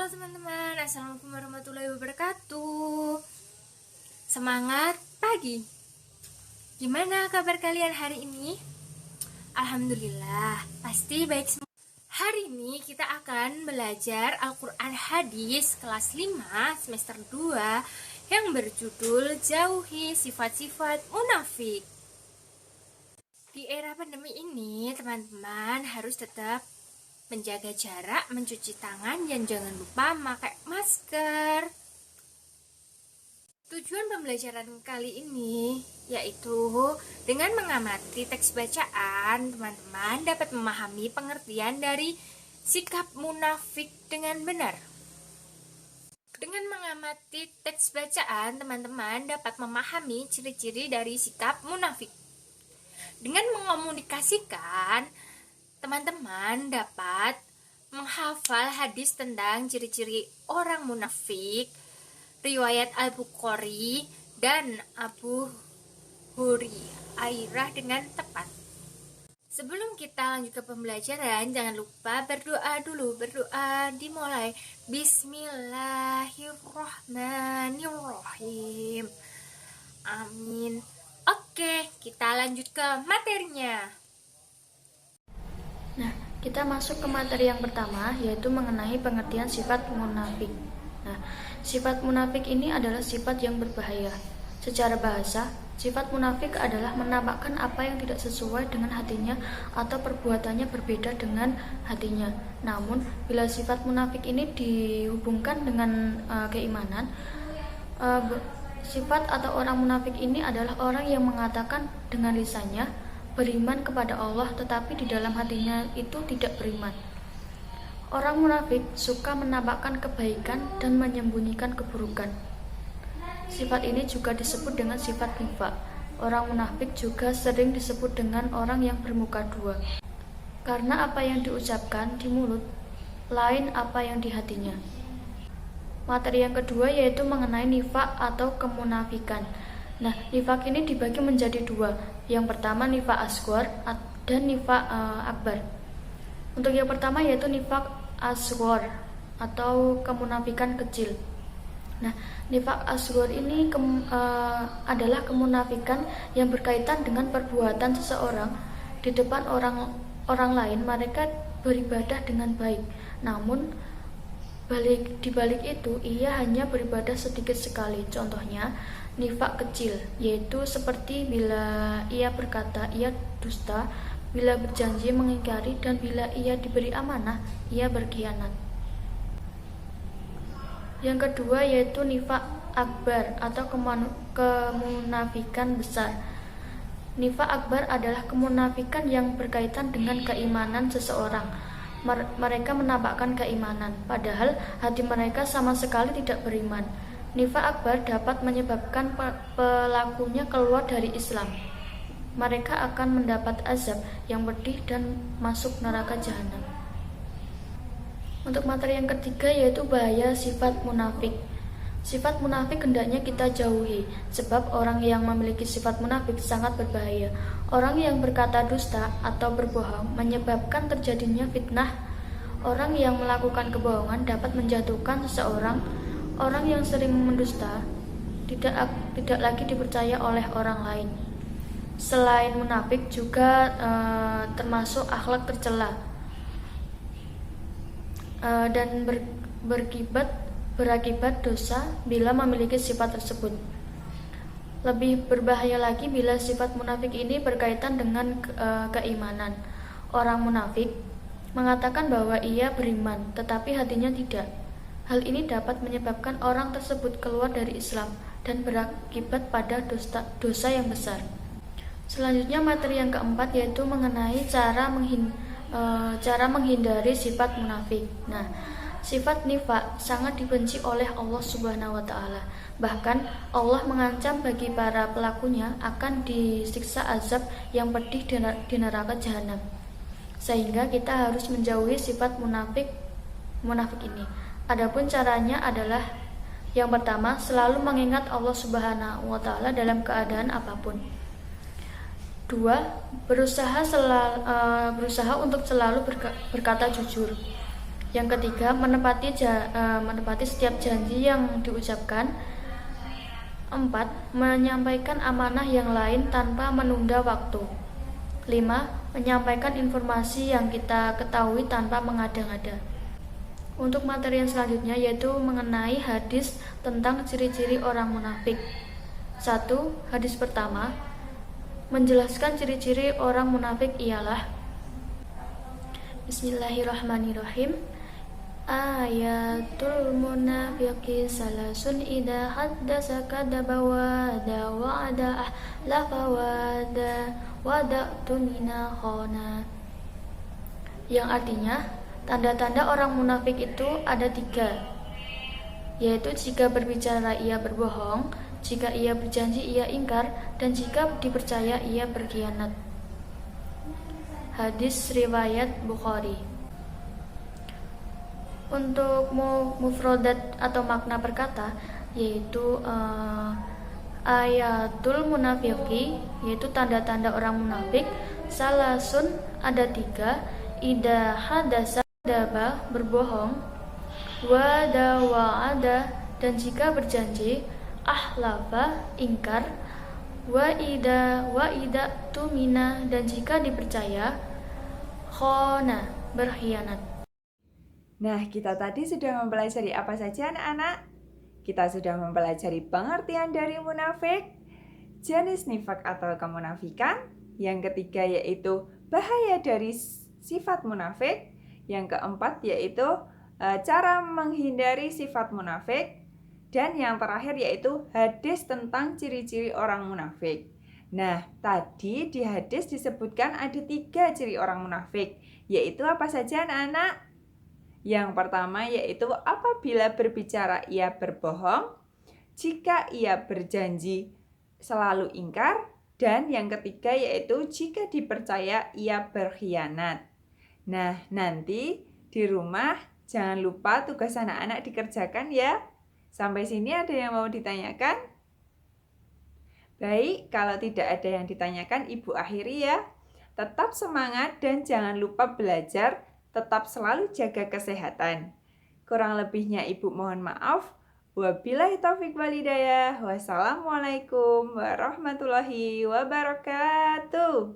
Halo teman-teman, Assalamualaikum warahmatullahi wabarakatuh. Semangat pagi. Gimana kabar kalian hari ini? Alhamdulillah, pasti baik semua. Hari ini kita akan belajar Al-Quran Hadis kelas 5 semester 2 yang berjudul Jauhi Sifat-Sifat Munafik. Di era pandemi ini, teman-teman harus tetap menjaga jarak, mencuci tangan, dan jangan lupa pakai masker. Tujuan pembelajaran kali ini yaitu dengan mengamati teks bacaan, teman-teman dapat memahami pengertian dari sikap munafik dengan benar. Dengan mengamati teks bacaan, teman-teman dapat memahami ciri-ciri dari sikap munafik. Dengan mengkomunikasikan, teman-teman dapat menghafal hadis tentang ciri-ciri orang munafik, riwayat Al-Bukhari dan Abu Hurairah dengan tepat. Sebelum kita lanjut ke pembelajaran, jangan lupa berdoa dulu. Berdoa dimulai Bismillahirrahmanirrahim. Amin. Oke, kita lanjut ke materinya. Nah, kita masuk ke materi yang pertama, yaitu mengenai pengertian sifat munafik. Nah, sifat munafik ini adalah sifat yang berbahaya. Secara bahasa, sifat munafik adalah menampakkan apa yang tidak sesuai dengan hatinya atau perbuatannya berbeda dengan hatinya. Namun, bila sifat munafik ini dihubungkan dengan keimanan, sifat atau orang munafik ini adalah orang yang mengatakan dengan lisannya beriman kepada Allah, tetapi di dalam hatinya itu tidak beriman. Orang munafik suka menampakkan kebaikan dan menyembunyikan keburukan. Sifat ini juga disebut dengan sifat nifaq. Orang munafik juga sering disebut dengan orang yang bermuka dua, karena apa yang diucapkan di mulut lain apa yang di hatinya. Materi yang kedua yaitu mengenai nifaq atau kemunafikan. Nah, nifaq ini dibagi menjadi dua. Yang pertama nifaq asghar dan nifaq akbar. Untuk yang pertama yaitu nifaq asghar atau kemunafikan kecil. Nah, nifaq asghar ini adalah kemunafikan yang berkaitan dengan perbuatan seseorang di depan orang lain. Mereka beribadah dengan baik, namun di balik itu ia hanya beribadah sedikit sekali. Contohnya nifaq kecil, yaitu seperti bila ia berkata ia dusta, bila berjanji mengingkari, dan bila ia diberi amanah ia berkhianat. Yang kedua yaitu nifaq akbar atau kemunafikan besar. Nifaq akbar adalah kemunafikan yang berkaitan dengan keimanan seseorang. Mereka menampakkan keimanan, padahal hati mereka sama sekali tidak beriman. Nifaq akbar dapat menyebabkan pelakunya keluar dari Islam. Mereka akan mendapat azab yang pedih dan masuk neraka jahanam. Untuk materi yang ketiga yaitu bahaya sifat munafik. Sifat munafik hendaknya kita jauhi, sebab orang yang memiliki sifat munafik sangat berbahaya. Orang yang berkata dusta atau berbohong menyebabkan terjadinya fitnah. Orang yang melakukan kebohongan dapat menjatuhkan seseorang. Orang yang sering mendusta tidak lagi dipercaya oleh orang lain. Selain munafik juga termasuk akhlak tercela dan berakibat dosa bila memiliki sifat tersebut. Lebih berbahaya lagi bila sifat munafik ini berkaitan dengan keimanan. Orang munafik mengatakan bahwa ia beriman, tetapi hatinya tidak. Hal ini dapat menyebabkan orang tersebut keluar dari Islam dan berakibat pada dosa yang besar. Selanjutnya materi yang keempat yaitu mengenai cara menghindari sifat munafik. Nah, sifat nifaq sangat dibenci oleh Allah Subhanahu wa taala. Bahkan Allah mengancam bagi para pelakunya akan disiksa azab yang pedih di neraka jahanam. Sehingga kita harus menjauhi sifat munafik ini. Adapun caranya adalah yang pertama, selalu mengingat Allah Subhanahu wa taala dalam keadaan apapun. 2. Berusaha untuk selalu berkata jujur. Yang ketiga, menepati setiap janji yang diucapkan. 4. Menyampaikan amanah yang lain tanpa menunda waktu. 5. Menyampaikan informasi yang kita ketahui tanpa mengada-ngada. Untuk materi yang selanjutnya yaitu mengenai hadis tentang ciri-ciri orang munafik. 1. Hadis pertama menjelaskan ciri-ciri orang munafik ialah Bismillahirrahmanirrahim. Ayatul munafiqi salasun idza haddasa kadzaba wa wa'ada ahlafa wada'tu mina khana. Yang artinya, tanda-tanda orang munafik itu ada 3, yaitu jika berbicara ia berbohong, jika ia berjanji ia ingkar, dan jika dipercaya ia berkhianat. Hadis riwayat Bukhari. Untuk mufrodat atau makna perkata yaitu ayatul munafiqi, yaitu tanda-tanda orang munafik. Salasun ada 3, ida hadasa daba berbohong, wada wa'ada dan jika berjanji, ahlafa ingkar, wa'ida tumina dan jika dipercaya, khona berkhianat. Nah, kita tadi sudah mempelajari apa saja anak-anak? Kita sudah mempelajari pengertian dari munafik, jenis nifak atau kemunafikan, yang ketiga yaitu bahaya dari sifat munafik, yang keempat yaitu cara menghindari sifat munafik, dan yang terakhir yaitu hadis tentang ciri-ciri orang munafik. Nah, tadi di hadis disebutkan ada 3 ciri orang munafik, yaitu apa saja anak-anak? Yang pertama yaitu apabila berbicara ia berbohong, jika ia berjanji selalu ingkar, dan yang ketiga yaitu jika dipercaya ia berkhianat. Nah, nanti di rumah jangan lupa tugas anak-anak dikerjakan ya. Sampai sini ada yang mau ditanyakan? Baik, kalau tidak ada yang ditanyakan, Ibu akhiri ya. Tetap semangat dan jangan lupa belajar, tetap selalu jaga kesehatan. Kurang lebihnya Ibu mohon maaf. Wabillahi taufiq walhidayah. Wassalamualaikum warahmatullahi wabarakatuh.